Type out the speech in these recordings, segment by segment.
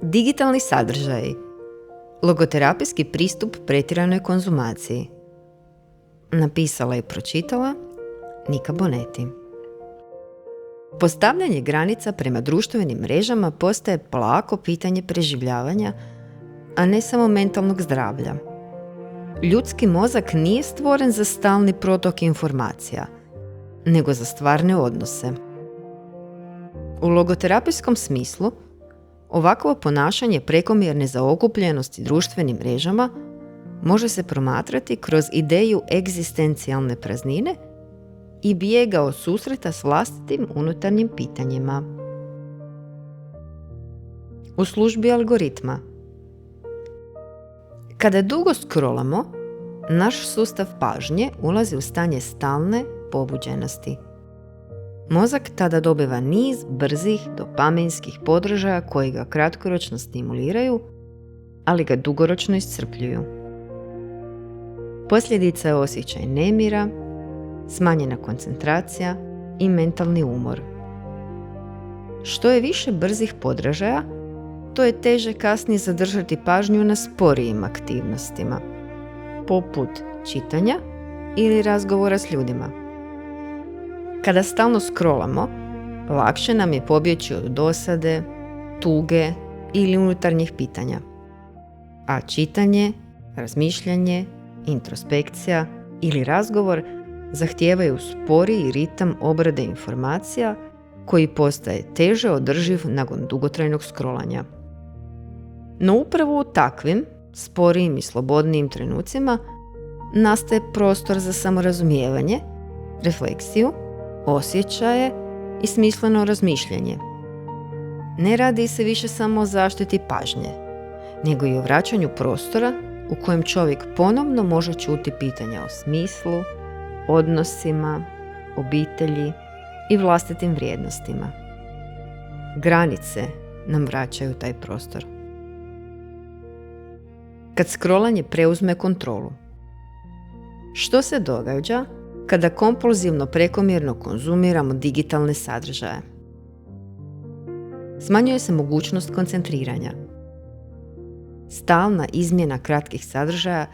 Digitalni sadržaji. Logoterapijski pristup pretjeranoj konzumaciji. Napisala i pročitala Nika Boneti. Postavljanje granica prema društvenim mrežama postaje polako pitanje preživljavanja, a ne samo mentalnog zdravlja. Ljudski mozak nije stvoren za stalni protok informacija, nego za stvarne odnose. U logoterapijskom smislu, ovakvo ponašanje prekomjerne zaokupljenosti društvenim mrežama može se promatrati kroz ideju egzistencijalne praznine i bijega od susreta s vlastitim unutarnjim pitanjima. U službi algoritma. Kada dugo scrollamo, naš sustav pažnje ulazi u stanje stalne pobuđenosti. Mozak tada dobiva niz brzih dopaminskih podražaja koji ga kratkoročno stimuliraju, ali ga dugoročno iscrpljuju. Posljedica je osjećaj nemira, smanjena koncentracija i mentalni umor. Što je više brzih podražaja, to je teže kasnije zadržati pažnju na sporijim aktivnostima, poput čitanja ili razgovora s ljudima. Kada stalno scrollamo, lakše nam je pobjeći od dosade, tuge ili unutarnjih pitanja. A čitanje, razmišljanje, introspekcija ili razgovor zahtijevaju sporiji ritam obrade informacija koji postaje teže održiv nakon dugotrajnog scrollanja. No upravo u takvim, sporijim i slobodnijim trenucima nastaje prostor za samorazumijevanje, refleksiju, osjećaje i smisleno razmišljanje. Ne radi se više samo o zaštiti pažnje, nego i o vraćanju prostora u kojem čovjek ponovno može čuti pitanja o smislu, odnosima, obitelji i vlastitim vrijednostima. Granice nam vraćaju taj prostor. Kad scrollanje preuzme kontrolu. Što se događa kada kompulzivno prekomjerno konzumiramo digitalne sadržaje? Smanjuje se mogućnost koncentriranja. Stalna izmjena kratkih sadržaja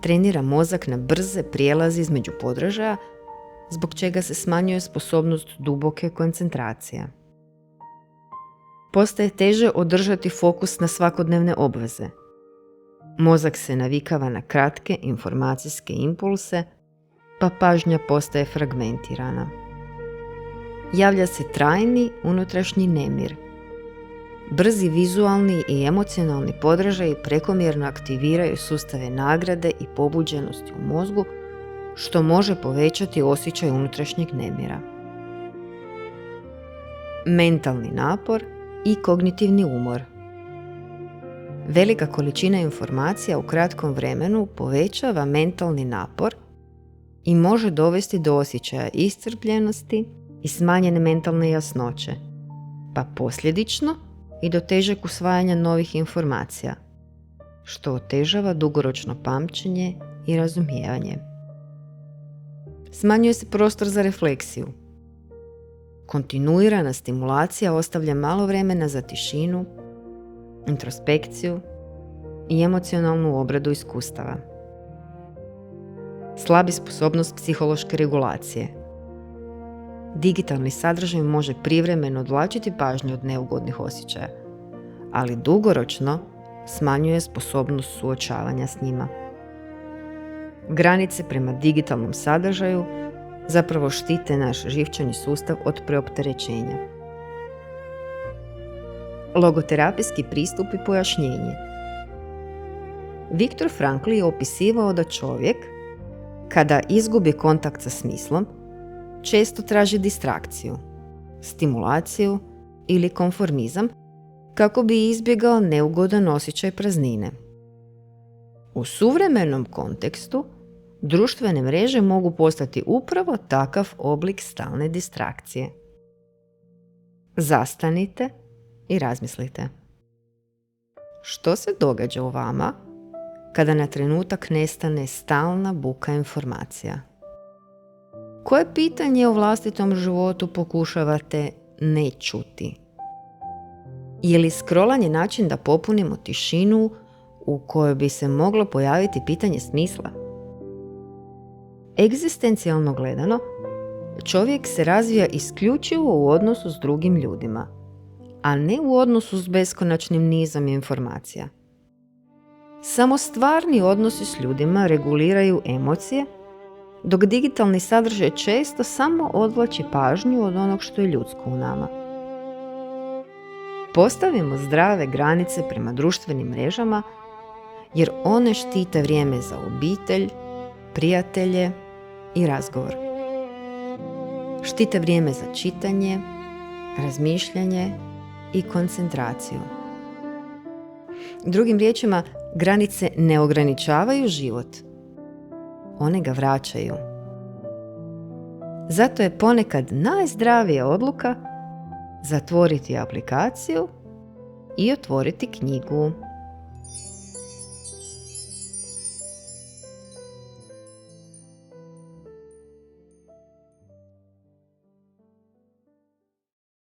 trenira mozak na brze prijelaze između podražaja, zbog čega se smanjuje sposobnost duboke koncentracije. Postaje teže održati fokus na svakodnevne obveze. Mozak se navikava na kratke informacijske impulse, pa pažnja postaje fragmentirana. Javlja se trajni unutrašnji nemir. Brzi vizualni i emocionalni podražaji prekomjerno aktiviraju sustave nagrade i pobuđenosti u mozgu, što može povećati osjećaj unutrašnjeg nemira. Mentalni napor i kognitivni umor. Velika količina informacija u kratkom vremenu povećava mentalni napor i može dovesti do osjećaja iscrpljenosti i smanjene mentalne jasnoće, pa posljedično i do težeg usvajanja novih informacija, što otežava dugoročno pamćenje i razumijevanje. Smanjuje se prostor za refleksiju. Kontinuirana stimulacija ostavlja malo vremena za tišinu, introspekciju i emocionalnu obradu iskustava. Slabi sposobnost psihološke regulacije. Digitalni sadržaj može privremeno odvlačiti pažnju od neugodnih osjećaja, ali dugoročno smanjuje sposobnost suočavanja s njima. Granice prema digitalnom sadržaju zapravo štite naš živčani sustav od preopterećenja. Logoterapijski pristup i pojašnjenje. Viktor Frankl je opisivao da čovjek, kada izgubi kontakt sa smislom, često traži distrakciju, stimulaciju ili konformizam kako bi izbjegao neugodan osjećaj praznine. U suvremenom kontekstu, društvene mreže mogu postati upravo takav oblik stalne distrakcije. Zastanite i razmislite. Što se događa u vama kada na trenutak nestane stalna buka informacija? Koje pitanje o vlastitom životu pokušavate ne čuti? Je li scrollanje način da popunimo tišinu u kojoj bi se moglo pojaviti pitanje smisla? Egzistencijalno gledano, čovjek se razvija isključivo u odnosu s drugim ljudima, a ne u odnosu s beskonačnim nizom informacija. Samo stvarni odnosi s ljudima reguliraju emocije, dok digitalni sadržaj često samo odvlači pažnju od onog što je ljudsko u nama. Postavimo zdrave granice prema društvenim mrežama, jer one štite vrijeme za obitelj, prijatelje i razgovor. Štite vrijeme za čitanje, razmišljanje i koncentraciju. Drugim riječima, granice ne ograničavaju život, one ga vraćaju. Zato je ponekad najzdravija odluka zatvoriti aplikaciju i otvoriti knjigu.